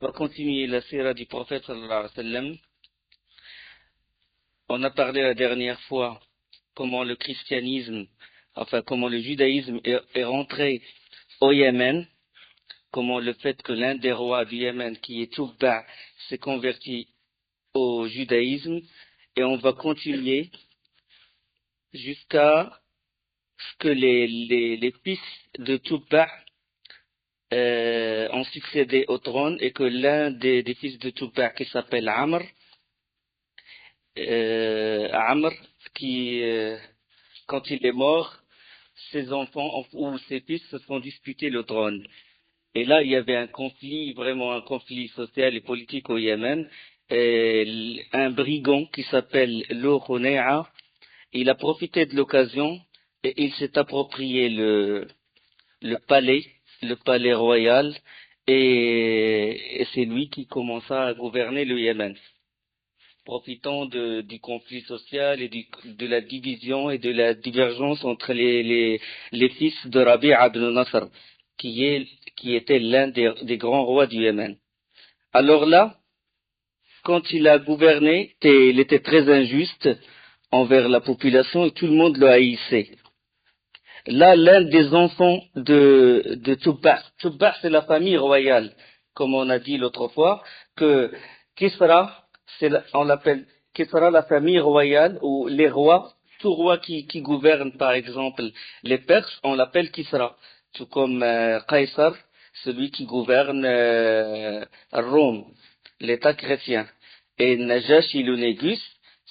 On va continuer la sira du prophète sallallahu alayhi wa sallam. On a parlé la dernière fois comment le christianisme, comment le judaïsme est rentré au Yémen, comment le fait que l'un des rois du Yémen, qui est Toubba, s'est converti au judaïsme, et on va continuer jusqu'à ce que les fils de Toubba ont succédé au trône et que l'un des fils de Toubba, qui s'appelle Amr, qui, quand il est mort, ses enfants ou ses fils se sont disputés le trône. Et là, il y avait un conflit, vraiment un conflit social et politique au Yémen. Et un brigand qui s'appelle Lourounéa, il a profité de l'occasion et il s'est approprié le palais, le palais royal, et c'est lui qui commença à gouverner le Yémen, profitant du conflit social et de la division et de la divergence entre les fils de Rabi' ibn Nasr, qui était l'un des grands rois du Yémen. Alors là, quand il a gouverné, il était très injuste envers la population et tout le monde le haïssait. Là, l'un des enfants de Tubbah, c'est la famille royale, comme on a dit l'autre fois, que Kisra, on l'appelle Kisra, la famille royale, ou les rois, tout roi qui gouverne, par exemple, les Perses, on l'appelle Kisra, tout comme Qaisar, celui qui gouverne Rome, l'État chrétien. Et Najash et le Négus,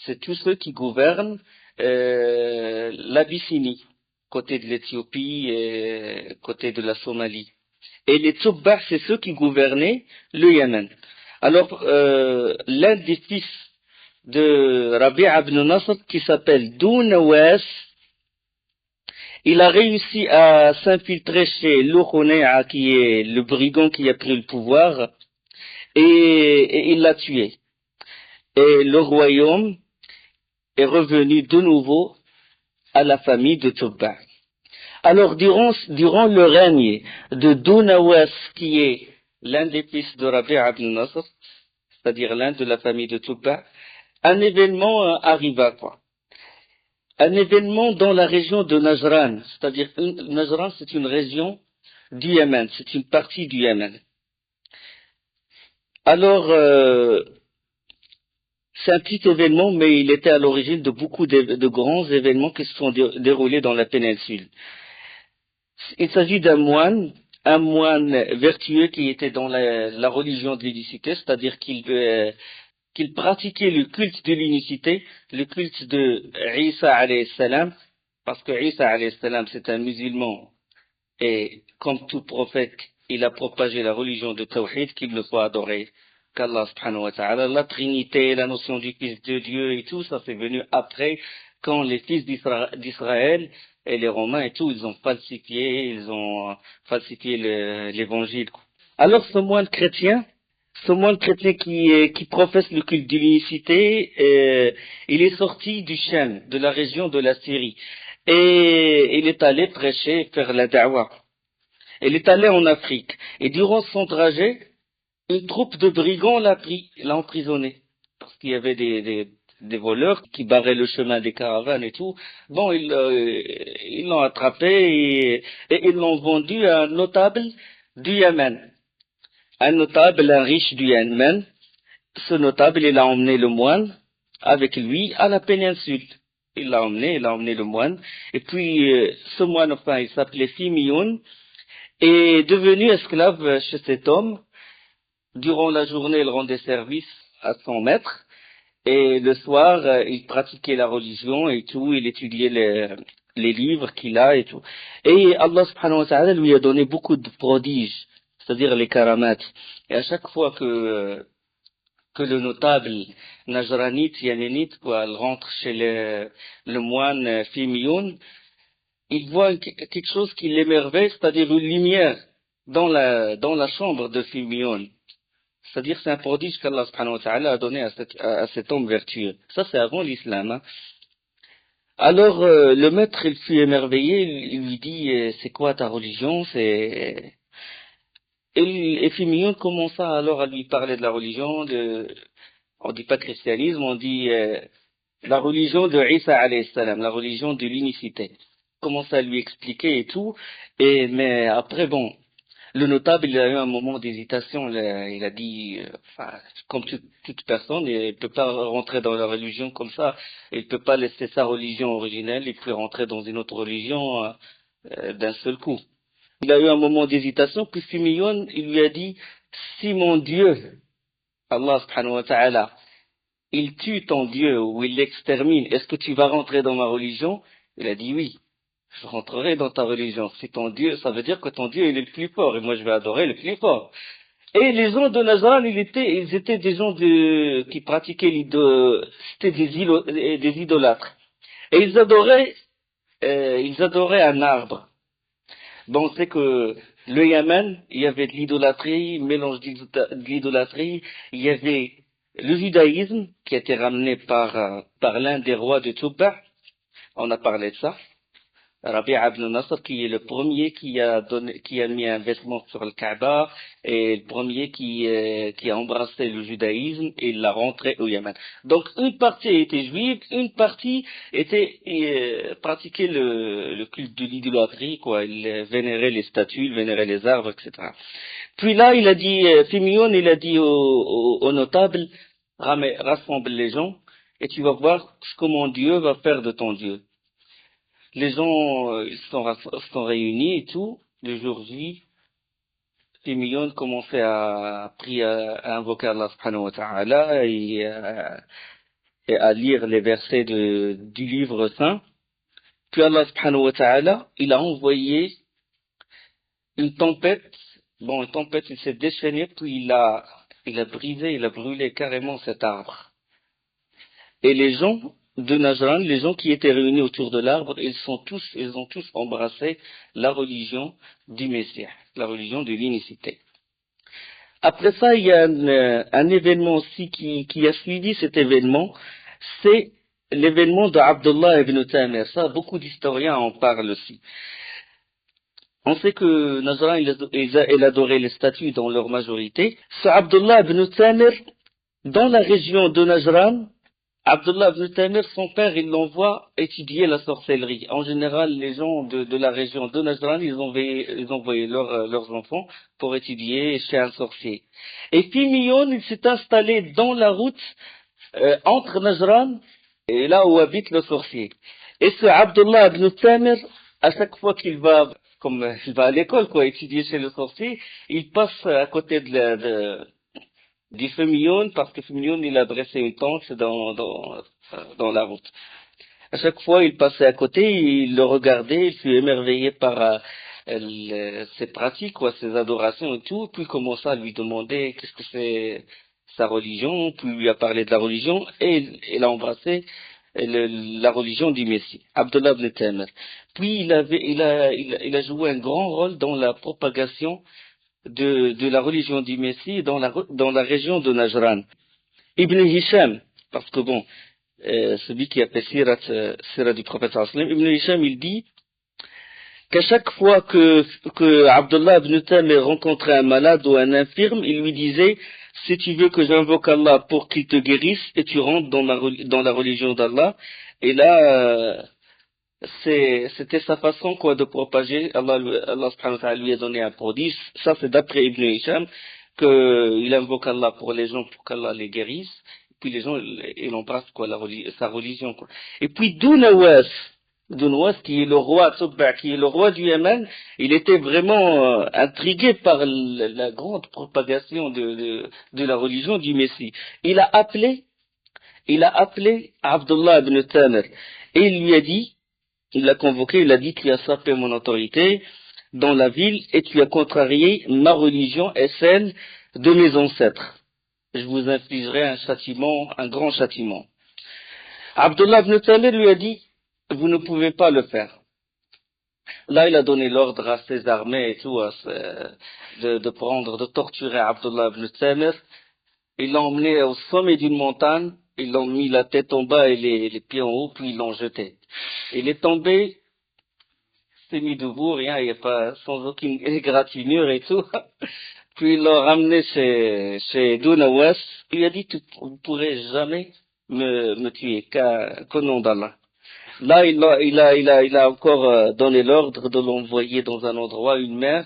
c'est tous ceux qui gouvernent l'Abyssinie, côté de l'Éthiopie et côté de la Somalie. Et les Tsoubars, c'est ceux qui gouvernaient le Yémen. Alors, l'un des fils de Rabi' ibn Nasr, qui s'appelle Dounawas, il a réussi à s'infiltrer chez Lourounéa, qui est le brigand qui a pris le pouvoir, et il l'a tué. Et le royaume est revenu de nouveau à la famille de Tsoubars. Alors, durant le règne de Dounawas, qui est l'un des fils de Rabi' ibn Nasr, c'est-à-dire l'un de la famille de Tubba, un événement arriva, quoi. Un événement dans la région de Najran, c'est-à-dire Najran, c'est une région du Yémen, c'est une partie du Yémen. Alors, c'est un petit événement, mais il était à l'origine de beaucoup de grands événements qui se sont déroulés dans la péninsule. Il s'agit un moine vertueux qui était dans la religion de l'unicité, c'est-à-dire qu'il pratiquait le culte de l'unicité, le culte de Isa alayhi salam, parce que Isa alayhi salam c'est un musulman, et comme tout prophète, il a propagé la religion de Tawhid, qu'il ne faut adorer qu'Allah subhanahu wa ta'ala. La Trinité, la notion du Fils de Dieu et tout, ça c'est venu après, quand les fils d'Israël et les Romains et tout, ils ont falsifié l'évangile. Alors ce moine chrétien qui professe le culte de l'unicité, il est sorti du Chem, de la région de la Syrie, et il est allé prêcher, faire la da'wah. Il est allé en Afrique, et durant son trajet, une troupe de brigands l'a emprisonné, parce qu'il y avait des voleurs qui barraient le chemin des caravanes et tout. Bon, ils l'ont attrapé et ils l'ont vendu à un notable du Yémen. Un notable, un riche du Yémen. Ce notable, il a emmené le moine avec lui à la péninsule. Il a emmené le moine. Et puis, ce moine, enfin, il s'appelait Simeon, est devenu esclave chez cet homme. Durant la journée, il rendait service à son maître. Et le soir, il pratiquait la religion et tout. Il étudiait les livres qu'il a et tout. Et Allah subhanahu wa ta'ala lui a donné beaucoup de prodiges, c'est-à-dire les karamat. Et à chaque fois que le notable najranite, yéménite, quoi, elle rentre chez le moine Fimioun, il voit quelque chose qui l'émerveille, c'est-à-dire une lumière dans la chambre de Fimioun. C'est-à-dire c'est un prodige qu'Allah subhanahu wa ta'ala a donné à cet homme vertueux. Ça c'est avant l'islam. Hein. Alors le maître il fut émerveillé, il lui dit c'est quoi ta religion? Et Fimion commença alors à lui parler de la religion, on dit pas christianisme, on dit la religion de Isa alayhi salam, la religion de l'unicité. Commence à lui expliquer et tout, mais après bon, le notable il a eu un moment d'hésitation, il a dit, enfin, comme toute personne, il peut pas rentrer dans la religion comme ça, il peut pas laisser sa religion originelle et puis rentrer dans une autre religion d'un seul coup. Il a eu un moment d'hésitation, puis Simeon, il lui a dit, si mon Dieu, Allah subhanahu wa ta'ala, il tue ton Dieu ou il l'extermine, est-ce que tu vas rentrer dans ma religion? Il a dit oui, je rentrerai dans ta religion. Si ton Dieu, ça veut dire que ton Dieu il est le plus fort et moi je vais adorer le plus fort. Et les gens de Nazareth, ils étaient des gens qui pratiquaient c'était des idolâtres. Et ils adoraient un arbre. Bon, c'est que le Yémen, il y avait de l'idolâtrie, mélange de l'idolâtrie, il y avait le judaïsme qui a été ramené par l'un des rois de Touba, on a parlé de ça, Rabi'a ibn Nasr, qui est le premier qui a mis un vêtement sur le Kaaba, et le premier qui a embrassé le judaïsme et l'a rentré au Yémen. Donc, une partie était juive, une partie était, pratiquait le culte de l'idolâtrie, quoi. Il vénérait les statues, il vénérait les arbres, etc. Puis là, il a dit, Fimion, il a dit aux notables, rassemble les gens, et tu vas voir ce que mon Dieu va faire de ton Dieu. Les gens ils sont réunis et tout. Le jour J, Simeon commençait à invoquer Allah subhanahu wa ta'ala et à lire les versets du livre saint. Puis Allah subhanahu wa ta'ala, il a envoyé une tempête. Bon, une tempête, il s'est déchaîné, puis il a brisé, il a brûlé carrément cet arbre. Et les gens de Najran, les gens qui étaient réunis autour de l'arbre, ils ont tous embrassé la religion du Messie, la religion de l'unicité. Après ça, il y a un événement aussi qui a suivi cet événement, c'est l'événement de Abdullah ibn Tamir. Ça, beaucoup d'historiens en parlent aussi. On sait que Najran, il adorait les statues dans leur majorité. Ce Abdullah ibn Tamir, dans la région de Najran, Abdullah ibn Tamir, son père, il l'envoie étudier la sorcellerie. En général, les gens de la région de Najran, ils envoyaient leurs enfants pour étudier chez un sorcier. Et Fimion, il s'est installé dans la route entre Najran et là où habite le sorcier. Et ce Abdullah ibn Tamir, à chaque fois qu'il va, comme il va à l'école, quoi, étudier chez le sorcier, il passe à côté du Fimion, parce que Fimion, il a dressé une tente dans la route. À chaque fois, il passait à côté, il le regardait, il fut émerveillé par ses pratiques, quoi, ses adorations et tout, puis il commença à lui demander qu'est-ce que c'est sa religion, puis il lui a parlé de la religion, et il a embrassé la religion du Messie, Abdullah ibn Tamir. Puis il a joué un grand rôle dans la propagation de la religion du Messie dans la région de Najran. Ibn Hisham, parce que bon, celui qui a fait Sirat du prophète sallam, Ibn Hisham, il dit qu'à chaque fois que Abdullah ibn Tamir rencontrait un malade ou un infirme, il lui disait, si tu veux que j'invoque Allah pour qu'il te guérisse, et tu rentres dans la religion d'Allah, et là, c'était sa façon, quoi, de propager. Allah subhanahu wa ta'ala lui a donné un prodige. Ça, c'est d'après Ibn Hisham, qu'il invoque Allah pour les gens, pour qu'Allah les guérisse. Puis les gens, ils embrassent, quoi, sa religion, quoi. Et puis, Dounawas, qui est le roi, Tubba, qui est le roi du Yémen, il était vraiment intrigué par la grande propagation de la religion du Messie. Il a appelé Abdullah ibn Tamir et il lui a dit, il l'a convoqué, il a dit, tu as sapé mon autorité dans la ville et tu as contrarié ma religion et celle de mes ancêtres. Je vous infligerai un châtiment, un grand châtiment. Abdullah ibn Tamir lui a dit, vous ne pouvez pas le faire. Là, il a donné l'ordre à ses armées et tout, de torturer Abdullah ibn Tamir. Ils l'ont emmené au sommet d'une montagne, ils l'ont mis la tête en bas et les pieds en haut, puis ils l'ont jeté. Il est tombé, s'est mis debout, rien, il n'y a pas, sans aucune égratignure et tout. Puis il l'a ramené chez Dounawas. Il lui a dit, vous ne pourrez jamais me tuer, qu'au nom d'Allah. Là, il a encore donné l'ordre de l'envoyer dans un endroit, une mer,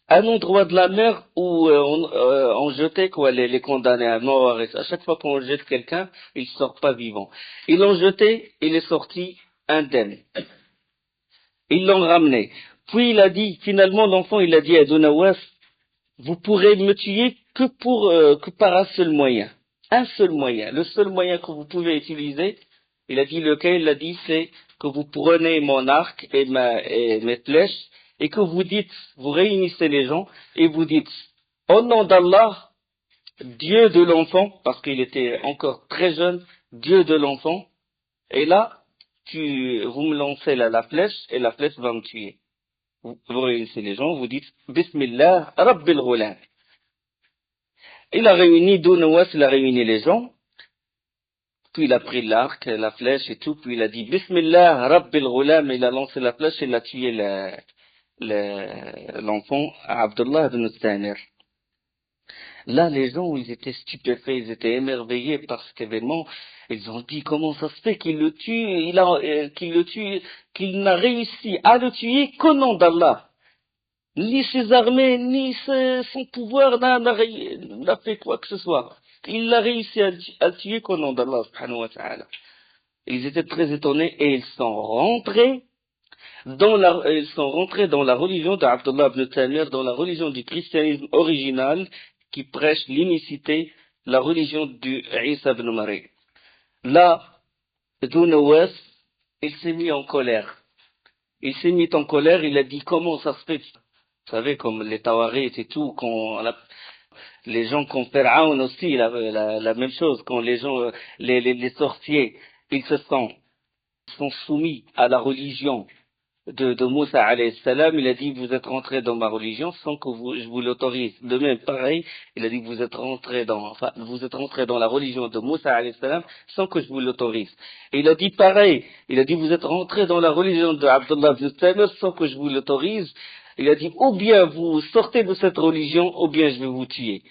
un endroit de la mer où on jetait quoi, les condamnés à mort. Et à chaque fois qu'on jette quelqu'un, il sort pas vivant. Ils l'ont jeté, il est sorti indemne. Ils l'ont ramené. Puis il a dit, finalement l'enfant, il a dit à Dounawas, vous pourrez me tuer que par un seul moyen. Un seul moyen. Le seul moyen que vous pouvez utiliser, il a dit lequel, il a dit c'est que vous prenez mon arc et mes flèches et que vous dites, vous réunissez les gens et vous dites, au nom d'Allah, Dieu de l'enfant, parce qu'il était encore très jeune, Dieu de l'enfant, et là, vous me lancez la flèche et la flèche va me tuer. Vous réunissez les gens, vous dites, Bismillah, Rabbil Ghulam. Il a réuni Dounawas, il a réuni les gens, puis il a pris l'arc, la flèche et tout, puis il a dit Bismillah, Rabbil Ghulam, il a lancé la flèche et il a tué l'enfant Abdullah ibn Stanir. Là, les gens, ils étaient stupéfaits, ils étaient émerveillés par cet événement. Ils ont dit comment ça se fait qu'il le tue, qu'il n'a réussi à le tuer qu'au nom d'Allah. Ni ses armées, ni son pouvoir n'a fait quoi que ce soit. Il a réussi à le tuer qu'au nom d'Allah subhanahu wa ta'ala. Ils étaient très étonnés et ils sont rentrés dans la religion d'Abdullah ibn Tamir, dans la religion du christianisme original qui prêche l'unicité, la religion du Isa ibn Maryam. Là, Dounawas, il s'est mis en colère. Il s'est mis en colère, il a dit comment ça se fait. Vous savez, comme les Tawarites et tout, les gens comme Pharaon aussi, la même chose, quand les gens, les sorciers, ils sont soumis à la religion de Moussa alayhi salam, il a dit vous êtes rentrés dans ma religion sans que je vous l'autorise. De même, pareil, il a dit vous êtes rentrés dans la religion de Moussa alayhi salam sans que je vous l'autorise. Et il a dit pareil, il a dit vous êtes rentrés dans la religion de Abdullah ibn Tamir sans que je vous l'autorise. Il a dit ou bien vous sortez de cette religion ou bien je vais vous tuer.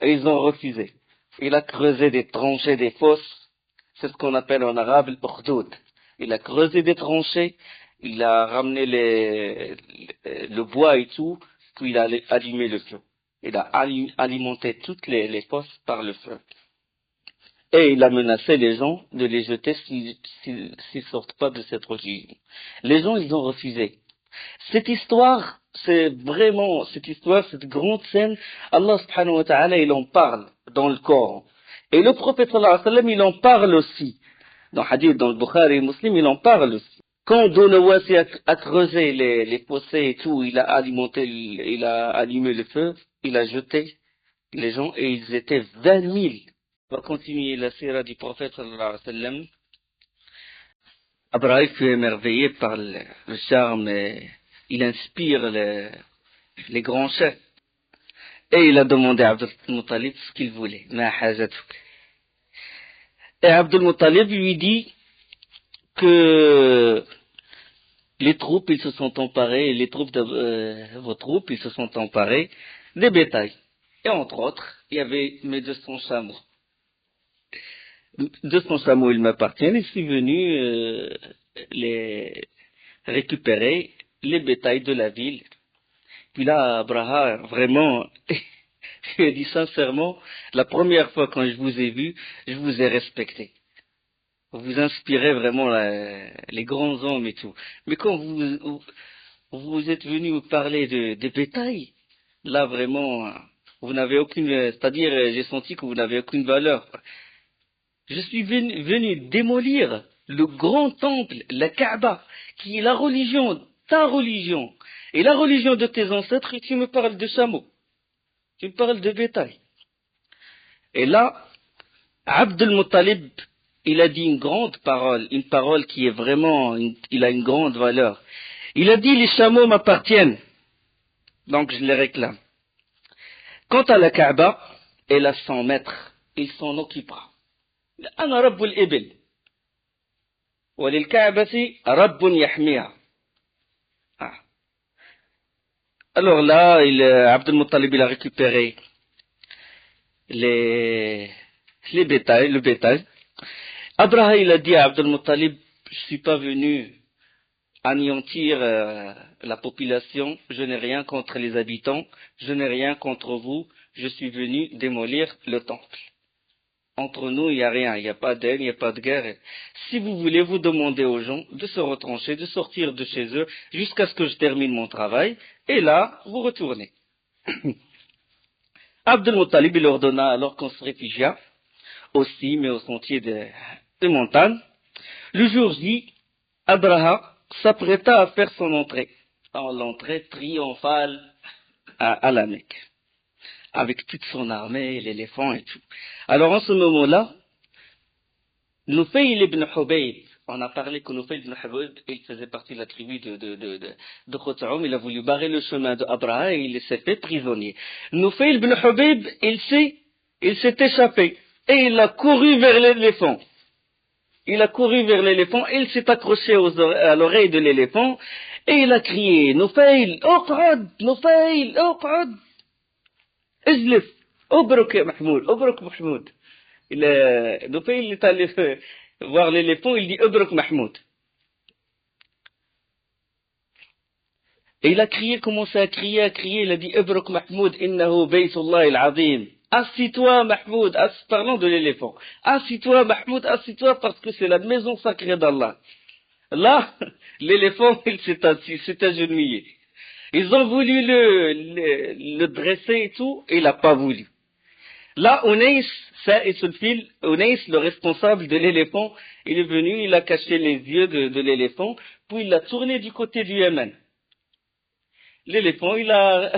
Et ils ont refusé. Il a creusé des tranchées, des fosses, c'est ce qu'on appelle en arabe l'ukhdoud. Il a creusé des tranchées, il a ramené le bois et tout, puis il a allumé le feu. Il a alimenté toutes les fosses par le feu. Et il a menacé les gens de les jeter s'ils sortent pas de cette religion. Les gens, ils ont refusé. Cette histoire, cette grande scène, Allah subhanahu wa ta'ala, il en parle dans le Coran. Et le prophète sallallahu alayhi wa sallam, il en parle aussi. Dans Hadith, dans le Bukhari et Muslim, il en parle aussi. Quand Dounawas a creusé les fossés et tout, il a allumé le feu, il a jeté les gens et ils étaient 20 000. On va continuer la sira du prophète sallallahu alayhi wa sallam. Abraham fut émerveillé par le charme et il inspire les grands chefs. Et il a demandé à Abdul Muttalib ce qu'il voulait. Ma hajatuk. Et Abdul Muttalib lui dit que les troupes, ils se sont emparés, vos troupes, ils se sont emparés des bétails. Et entre autres, il y avait mes 200 chameaux. 200 chameaux, ils m'appartiennent, et je suis venu les récupérer, les bétails de la ville. Puis là, Abraham, vraiment, je lui ai dit sincèrement, la première fois quand je vous ai vu, je vous ai respecté. Vous inspirez vraiment les grands hommes et tout. Mais quand vous êtes venu me parler de bétail, là vraiment, vous n'avez aucune, c'est-à-dire j'ai senti que vous n'avez aucune valeur. Je suis venu démolir le grand temple, la Kaaba, qui est la religion, ta religion, et la religion de tes ancêtres, et tu me parles de chameaux. Tu me parles de bétail. Et là, Abdul Muttalib, il a dit une grande parole, une parole qui est vraiment, il a une grande valeur. Il a dit, les chameaux m'appartiennent, donc je les réclame. Quant à la Kaaba, elle a 100 mètres, il s'en occupera. أنا رب الإبل وللكعبة رب يحميها. Alors là, Abd al-Muttalib il a récupéré les, le bétail. Abraha il a dit à Abd al-Muttalib, je suis pas venu anéantir la population, je n'ai rien contre les habitants, je n'ai rien contre vous, je suis venu démolir le temple. Entre nous, il n'y a rien, il n'y a pas d'aide, il n'y a pas de guerre. Si vous voulez, vous demandez aux gens de se retrancher, de sortir de chez eux, jusqu'à ce que je termine mon travail, et là, vous retournez. Abd al-Muttalib, il ordonna alors qu'on se réfugia, aussi, mais au sentier des montagnes. Le jour J, Abraha s'apprêta à faire son entrée, l'entrée triomphale à la Mecque, avec toute son armée, l'éléphant et tout. Alors en ce moment-là, Nufayl ibn Hubayb, on a parlé que Nufayl ibn Hubayb, il faisait partie de la tribu de Khot'um, il a voulu barrer le chemin d'Abraha et il s'est fait prisonnier. Nufayl ibn Hubayb, il s'est échappé et il a couru vers l'éléphant. Il a couru vers l'éléphant, il s'est accroché à l'oreille de l'éléphant et il a crié Nufayl, Uq'ad, Nufayl, Uq'ad. اجلس ابرك يا محمود ابرك محمود Nufayl est allé voir l'éléphant, il dit ابرك Mahmoud. Et il a crié, commencé à crier, il a dit ابرك Mahmoud innahu baytullah al-azim. Assis-toi Mahmoud, parlons de l'éléphant. Assis-toi Mahmoud, assis-toi parce que c'est la maison sacrée d'Allah. Là, l'éléphant, il s'est assis, s'est agenouillé. Ils ont voulu le dresser et tout, et il n'a pas voulu. Là, Unais, le responsable de l'éléphant, il est venu, il a caché les yeux de l'éléphant, puis il l'a tourné du côté du Yémen. L'éléphant, il a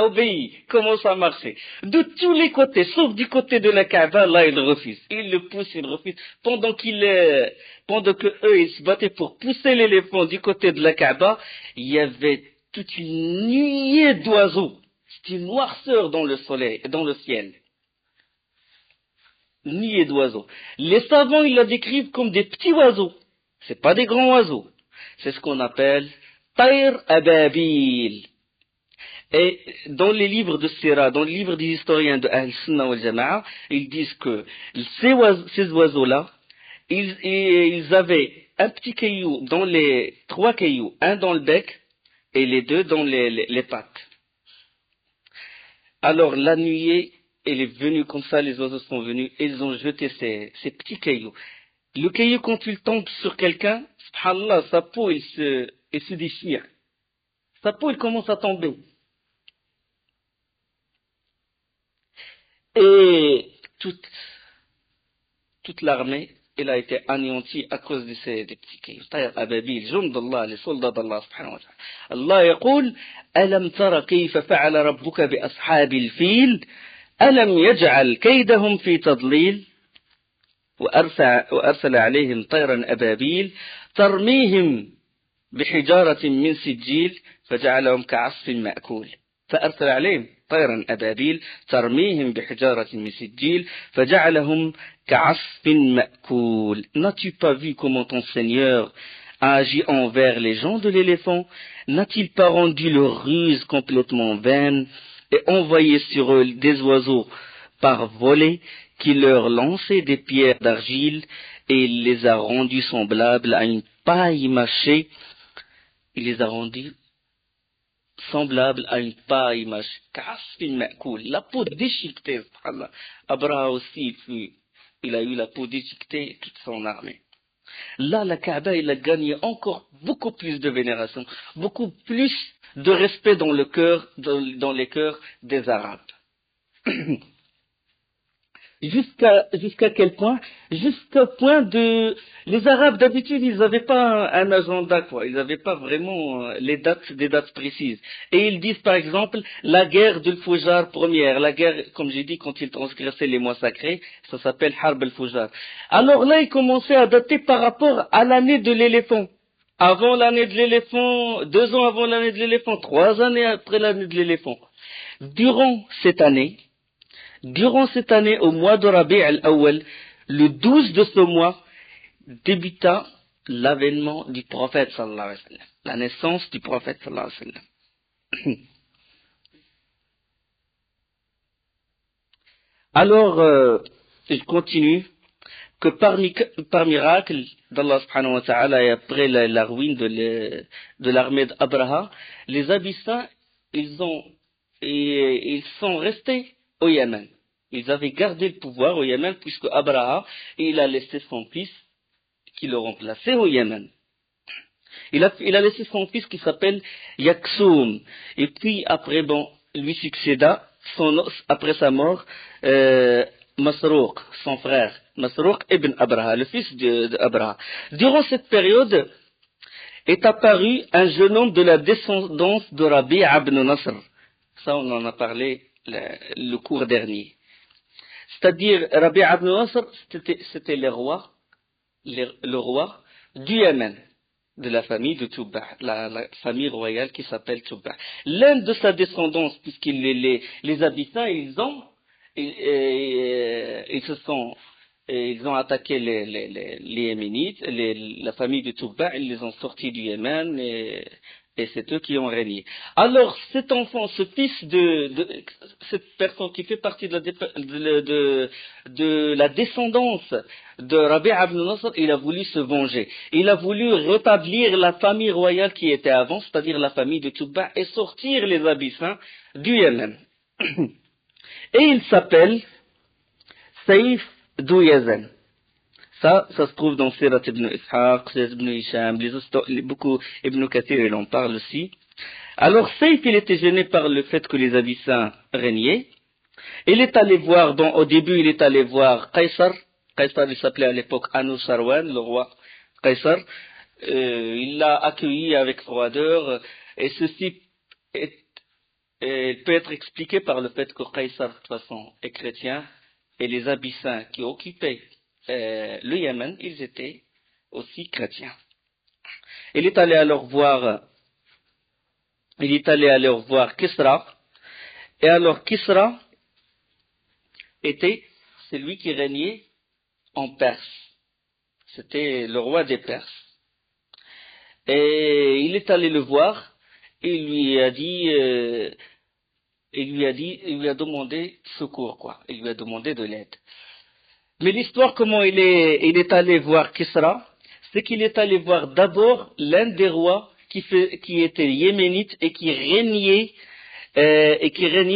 obéi, commence à marcher. De tous les côtés, sauf du côté de la Kaaba, là, il refuse. Il le pousse, il refuse. Pendant que eux, ils se battaient pour pousser l'éléphant du côté de la Kaaba, il y avait toute une nuée d'oiseaux. C'est une noirceur dans le soleil, dans le ciel. Une nuée d'oiseaux. Les savants, ils la décrivent comme des petits oiseaux. C'est pas des grands oiseaux. C'est ce qu'on appelle Tayr Ababil. Et dans les livres de Sira, dans les livres des historiens de Ahl-Sunnah wal Jama'a, ils disent que ces oiseaux-là, ils avaient un petit caillou dans les 3 cailloux, un dans le bec, et les 2 dans les pattes. Alors la nuée, elle est venue comme ça, les oiseaux sont venus, et ils ont jeté ces petits cailloux. Le caillou, quand il tombe sur quelqu'un, subhanallah, sa peau, il se déchire. Sa peau, il commence à tomber. Et toute l'armée, elle a été anéantie à cause de ces petits cailloux. Tayr Ababil, jund Allah, les soldats d'Allah subhanahu wa ta'ala. Allah يقول ألم تر كيف فعل ربك بأصحاب الفيل ألم يجعل كيدهم في تضليل وأرسل عليهم طيرا أبابيل ترميهم بحجارة من سجيل فجعلهم كعصف مأكول فأرسل عليهم طيرا أبابيل ترميهم بحجارة من سجيل فجعلهم كعصف مأكول. N'as-tu pas vu comment ton Seigneur a agi envers les gens de l'éléphant? N'a-t-il pas rendu leur ruse complètement vaine et envoyé sur eux des oiseaux par volée qui leur lançaient des pierres d'argile et il les a rendus semblables à une paille mâchée? Il les a rendus semblables à une paille mâchée. La peau déchiquetée. Abraha aussi, il a eu la peau déchiquetée, toute son armée. Là, la Kaaba, il a gagné encore beaucoup plus de vénération, beaucoup plus de respect dans le cœur, dans les cœurs des Arabes. Jusqu'à quel point? Jusqu'au point de... Les Arabes, d'habitude, ils n'avaient pas un agenda, quoi. Ils n'avaient pas vraiment des dates précises. Et ils disent, par exemple, la guerre de Foujar première. La guerre, comme j'ai dit, quand ils transgressaient les mois sacrés, ça s'appelle Harb al-Foujar. Alors là, ils commençaient à dater par rapport à l'année de l'éléphant. Avant l'année de l'éléphant, 2 ans avant l'année de l'éléphant, 3 années après l'année de l'éléphant. Durant cette année, au mois de Rabi' al-Awwal, le 12 de ce mois, débuta l'avènement du prophète sallallahu alayhi wa sallam, la naissance du prophète sallallahu alayhi wa sallam. Alors, je continue, que par miracle d'Allah subhanahu wa ta'ala et après la ruine de l'armée d'Abraha, les Abyssins, ils sont restés au Yémen. Ils avaient gardé le pouvoir au Yémen puisque Abraha, il a laissé son fils qui le remplaçait au Yémen. Il a laissé son fils qui s'appelle Yaksoum. Et puis après, bon, lui succéda, après sa mort, Masrouk, son frère, Masrouk ibn Abraha, le fils d'Abraha. Durant cette période est apparu un jeune homme de la descendance de Rabi' ibn Nasr. Ça, on en a parlé le cours dernier. C'est-à-dire, Rabi' ibn Nasr, c'était le roi du Yémen, de la famille de Tubba, la famille royale qui s'appelle Tubba. L'un de sa descendance, puisqu'ils les habitants, ils ont attaqué les Yéménites, la famille de Tubba, ils les ont sortis du Yémen et c'est eux qui ont régné. Alors cet enfant, ce fils de cette personne qui fait partie de la descendance de Rabi' ibn Nasr, il a voulu se venger. Il a voulu rétablir la famille royale qui était avant, c'est-à-dire la famille de Tubba, et sortir les Abyssins du Yémen. Et il s'appelle Saïf Douyazen. Ça se trouve dans Sirat ibn Ishaq, ibn Hisham, beaucoup Ibn Kathir, il en parle aussi. Alors Saïf, il était gêné par le fait que les Abyssins régnaient. Il est allé voir, bon, au début, il est allé voir Qaysar. Qaysar, il s'appelait à l'époque Anusharwan, le roi Qaysar. Il l'a accueilli avec froideur, et ceci peut être expliqué par le fait que Qaysar, de toute façon, est chrétien, et les Abyssins qui occupaient le Yémen, ils étaient aussi chrétiens. Il est allé alors voir Kisra, et alors Kisra était celui qui régnait en Perse. C'était le roi des Perses. Et il est allé le voir, et il lui a demandé secours, quoi. Il lui a demandé de l'aide. Mais l'histoire, comment il est allé voir Kisra, c'est qu'il est allé voir d'abord l'un des rois qui était yéménite et qui régnait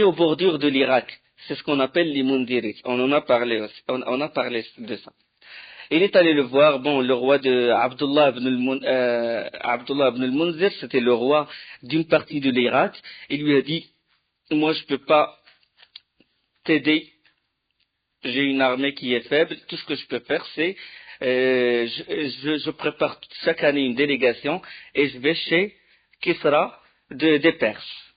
aux bordures de l'Irak. C'est ce qu'on appelle les Mundirites. On en a parlé aussi, on a parlé de ça. Il est allé le voir, bon, le roi de Abdullah ibn al-Munzir, c'était le roi d'une partie de l'Irak. Il lui a dit, moi je peux pas t'aider. J'ai une armée qui est faible. Tout ce que je peux faire, c'est je prépare chaque année une délégation et je vais chez Kisra des Perses.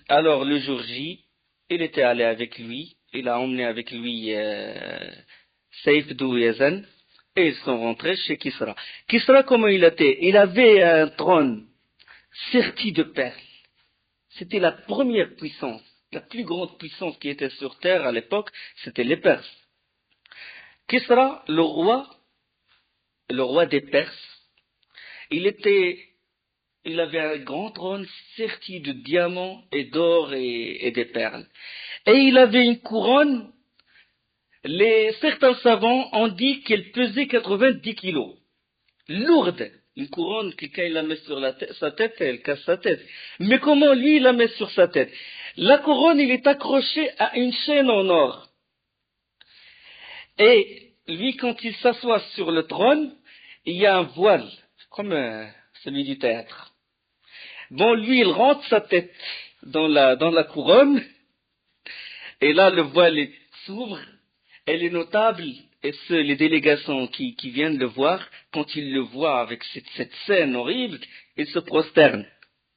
Alors le jour J, il était allé avec lui. Il a emmené avec lui Saïf Douyazen et ils sont rentrés chez Kisra. Kisra, comment il était? Il avait un trône serti de perles. C'était la première puissance. La plus grande puissance qui était sur terre à l'époque, c'était les Perses. Kisra, le roi des Perses, il avait un grand trône serti de diamants et d'or et des perles. Et il avait une couronne, certains savants ont dit qu'elle pesait 90 kilos. Lourde. Une couronne, quelqu'un il la met sur sa tête, elle casse sa tête. Mais comment lui il la met sur sa tête? La couronne, il est accroché à une chaîne en or. Et lui, quand il s'assoit sur le trône, il y a un voile, comme celui du théâtre. Bon, lui, il rentre sa tête dans la couronne, et là, le voile s'ouvre, et les notables, et les délégations qui viennent le voir, quand ils le voient avec cette scène horrible, ils se prosternent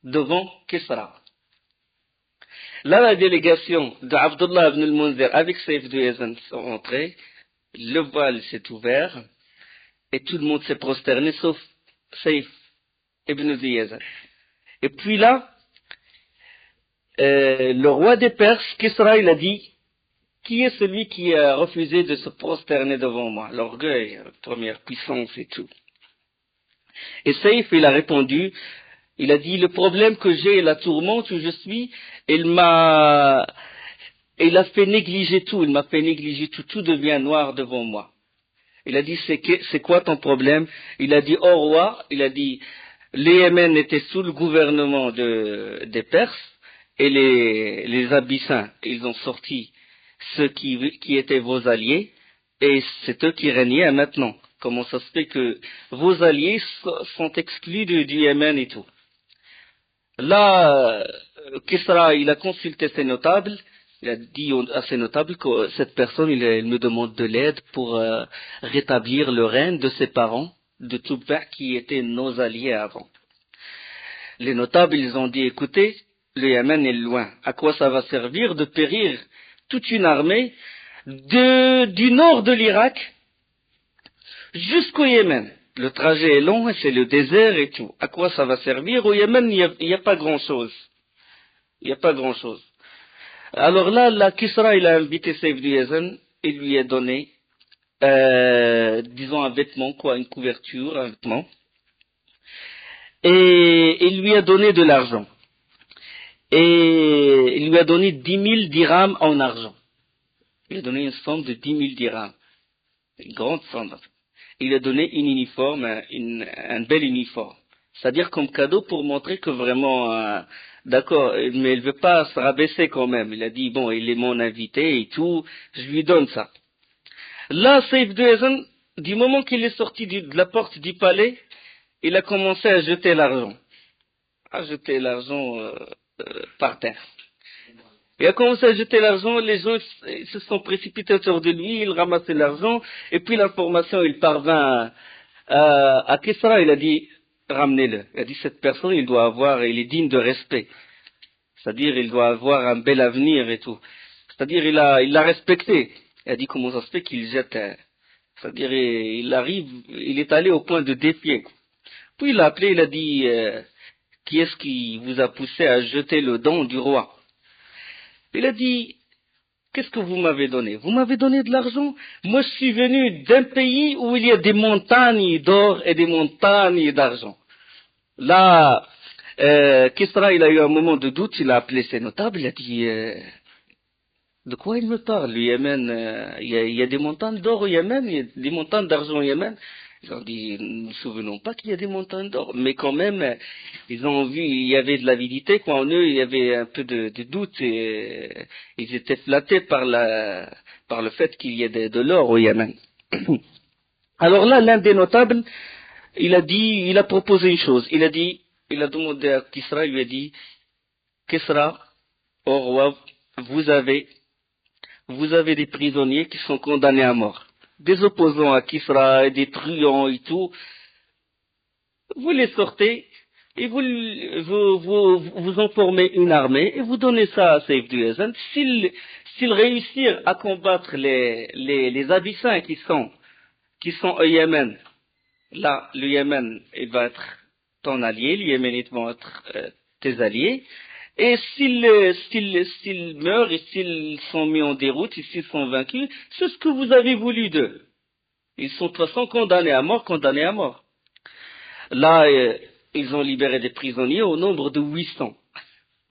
devant Kisra. Là, la délégation d'Abdullah ibn al-Munzir avec Saïf Douyazen sont rentrés, le voile s'est ouvert, et tout le monde s'est prosterné, sauf Saïf ibn Douyazen. Et puis là, le roi des Perses, Kisra, il a dit, qui est celui qui a refusé de se prosterner devant moi? L'orgueil, la première puissance et tout. Et Saïf, il a répondu, il a dit, le problème que j'ai et la tourmente où je suis, elle m'a et il a fait négliger tout, il m'a fait négliger tout, tout devient noir devant moi. Il a dit, c'est quoi ton problème? Il a dit, oh roi, il a dit, les Yémen étaient sous le gouvernement des Perses, et les Abyssins, ils ont sorti ceux qui étaient vos alliés, et c'est eux qui régnaient maintenant. Comment ça se fait que vos alliés sont exclus du Yémen et tout? Là, Kisra, il a consulté ses notables, il a dit à ses notables que cette personne, il me demande de l'aide pour rétablir le règne de ses parents, de Toubba, qui étaient nos alliés avant. Les notables, ils ont dit, écoutez, le Yémen est loin. À quoi ça va servir de périr toute une armée du nord de l'Irak jusqu'au Yémen? Le trajet est long, c'est le désert et tout. À quoi ça va servir? Au Yémen, il n'y a pas grand-chose. Il n'y a pas grand-chose. Alors là, Kisra, il a invité Saif du Yezen et lui a donné, disons, un vêtement, quoi, une couverture, un vêtement. Et il lui a donné de l'argent. Et il lui a donné 10 000 dirhams en argent. Il a donné une somme de 10 000 dirhams. Une grande somme. Il lui a donné un uniforme, un bel uniforme. C'est-à-dire comme cadeau pour montrer que vraiment, d'accord, mais il ne veut pas se rabaisser quand même. Il a dit, bon, il est mon invité et tout, je lui donne ça. Là, Saif de Yezen, du moment qu'il est sorti de la porte du palais, il a commencé à jeter l'argent. À jeter l'argent par terre. Il a commencé à jeter l'argent, les gens ils se sont précipités autour de lui, il ramassait l'argent, et puis l'information, il parvint à Kisra, il a dit, ramenez-le. Il a dit, cette personne, il est digne de respect. C'est-à-dire, il doit avoir un bel avenir et tout. C'est-à-dire, il l'a respecté. Il a dit, comment ça se fait qu'il jette, c'est-à-dire, il est allé au point de défier. Puis il l'a appelé, il a dit, qui est-ce qui vous a poussé à jeter le don du roi? Il a dit, qu'est-ce que vous m'avez donné? Vous m'avez donné de l'argent? Moi, je suis venu d'un pays où il y a des montagnes d'or et des montagnes d'argent. Là, Kisra, il a eu un moment de doute, il a appelé ses notables, il a dit, de quoi il me parle? Le Yémen, il y a des montagnes d'or au Yémen, il y a des montagnes d'argent au Yémen. Ils ont dit, nous ne souvenons pas qu'il y a des montagnes d'or. Mais quand même, ils ont vu, il y avait de l'avidité, quoi. En eux, il y avait un peu de doute et ils étaient flattés par le fait qu'il y ait de l'or au Yémen. Alors là, l'un des notables, il a proposé une chose. Il a demandé à Kisra, il lui a dit, Kisra, au roi, vous avez des prisonniers qui sont condamnés à mort. Des opposants à Kisra, des truands et tout, vous les sortez et vous en formez une armée et vous donnez ça à Saif du Yezen. S'ils réussissent à combattre les Abyssins qui sont au Yémen, là, le Yémen, il va être ton allié, les Yéménites vont être tes alliés. Et s'ils meurent et s'ils sont mis en déroute et s'ils sont vaincus, c'est ce que vous avez voulu d'eux. Ils sont de toute façon condamnés à mort. Là, ils ont libéré des prisonniers au nombre de 800.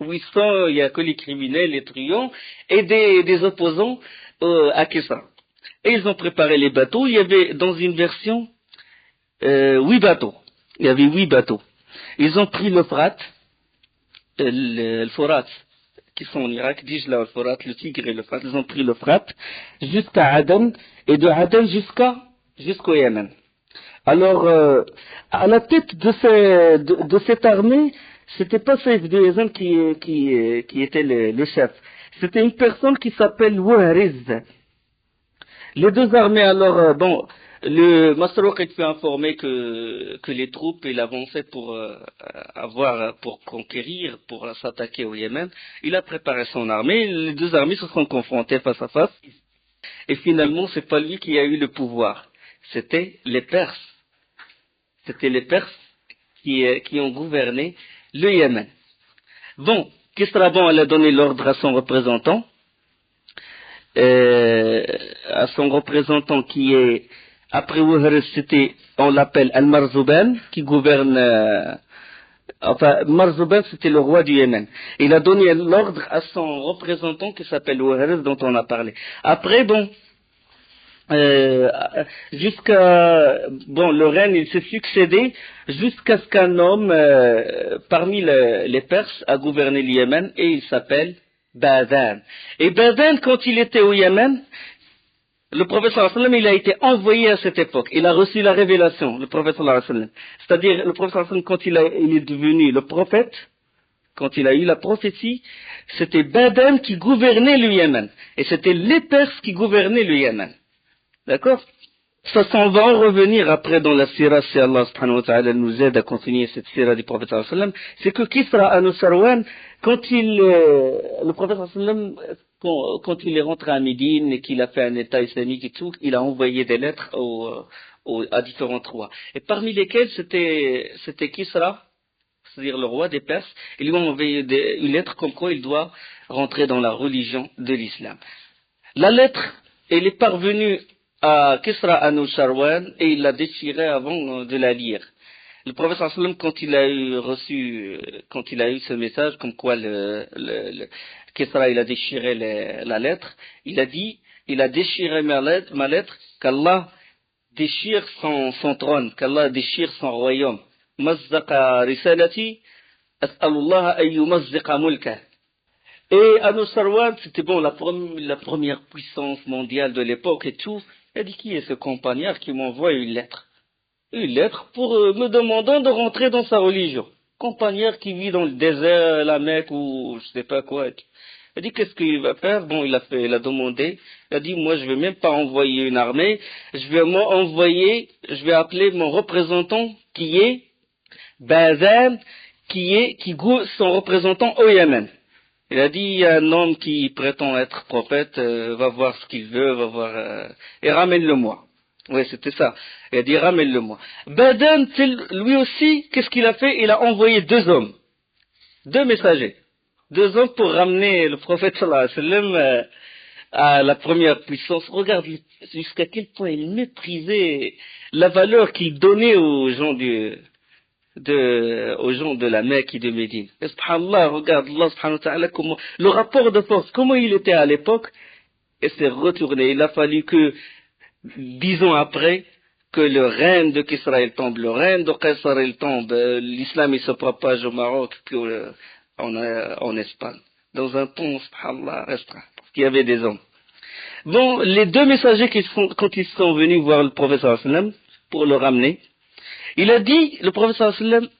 800, il n'y a que les criminels, les truands et des opposants à Kisra. Et ils ont préparé les bateaux. Il y avait dans une version 8 bateaux. Il y avait 8 bateaux. Ils ont pris l'Euphrate. Le Forat, qui sont en Irak, dis-je là, le Forat, le Tigre et le Frat, ils ont pris le Frat jusqu'à Aden et de Aden jusqu'au Yémen. Alors, à la tête de cette armée, c'était pas Saif de Yezen qui était le chef. C'était une personne qui s'appelle Wahriz. Les deux armées, alors, le Masroq fut informé que les troupes, il avançait pour conquérir, pour s'attaquer au Yémen. Il a préparé son armée, les deux armées se sont confrontées face à face. Et finalement, c'est pas lui qui a eu le pouvoir. C'était les Perses. C'était les Perses qui ont gouverné le Yémen. Bon, Kisra, elle a donné l'ordre à son représentant. Qui est, après Wahriz, on l'appelle Al-Marzouban, qui gouverne Enfin, Marzoban, c'était le roi du Yémen. Il a donné l'ordre à son représentant qui s'appelle Ouharez, dont on a parlé. Après, bon, le règne, il s'est succédé jusqu'à ce qu'un homme, parmi les Perses, a gouverné le Yémen, et il s'appelle Badan. Et Badan, quand il était au Yémen, le prophète sallallahu alayhi wa sallam, il a été envoyé à cette époque. Il a reçu la révélation, le prophète sallallahu alayhi wa sallam. C'est-à-dire, le prophète sallallahu alayhi wa sallam, quand il est devenu le prophète, quand il a eu la prophétie, c'était Badan qui gouvernait le Yémen. Et c'était les Perses qui gouvernaient le Yémen. D'accord? Ça s'en va en revenir après dans la sira, si Allah subhanahu wa ta'ala nous aide à continuer cette sira du prophète sallallahu alayhi wa sallam. C'est que Kisra Anusharwan, quand le prophète sallallahu alayhi wa sallam, quand il est rentré à Médine et qu'il a fait un état islamique et tout, il a envoyé des lettres à différents rois. Et parmi lesquels c'était Kisra, c'est-à-dire le roi des Perses. Ils lui ont envoyé une lettre comme quoi il doit rentrer dans la religion de l'islam. La lettre, elle est parvenue à Kisra Anusharwan et il l'a déchirée avant de la lire. Le prophète sallallahu alayhi wa sallam, quand il a eu ce message, comme quoi Kisra il a déchiré la lettre, il a dit, il a déchiré ma lettre, qu'Allah déchire son trône, qu'Allah déchire son royaume. Mazzaqa risalati, as'alullah an yumazziqa mulka. Et Anusharwan, c'était bon, la première puissance mondiale de l'époque et tout. Il a dit, qui est ce compagnard qui m'envoie une lettre? Une lettre pour me demandant de rentrer dans sa religion. Compagnard qui vit dans le désert, la Mecque ou je sais pas quoi. Il a dit, qu'est-ce qu'il va faire? Bon, il a demandé. Il a dit, moi, je vais même pas envoyer une armée. Je vais appeler mon représentant qui est Bazan, son représentant au Yémen. Il a dit, il y a un homme qui prétend être prophète, va voir ce qu'il veut, et ramène-le-moi. Oui, c'était ça. Il a dit, ramène-le-moi. Badan, lui aussi, qu'est-ce qu'il a fait? Il a envoyé 2 hommes, 2 messagers, 2 hommes pour ramener le prophète sallallahu alayhi wa sallam à la première puissance. Regarde jusqu'à quel point il méprisait la valeur qu'il donnait aux gens de la Mecque et de Médine. Et subhanallah, regarde Allah subhanahu wa ta'ala, comment, le rapport de force, comment il était à l'époque, et s'est retourné. Il a fallu que, 10 ans après, que le règne de Kisra il tombe, le règne de Qaisar il tombe, l'islam il se propage au Maroc, puis en Espagne. Dans un temps, subhanallah, restreint, parce qu'il y avait des hommes. Bon, les 2 messagers quand ils sont venus voir le prophète sallallahu alayhi wa sallam, pour le ramener, il a dit, le prophète sallallahu alayhi wa sallam,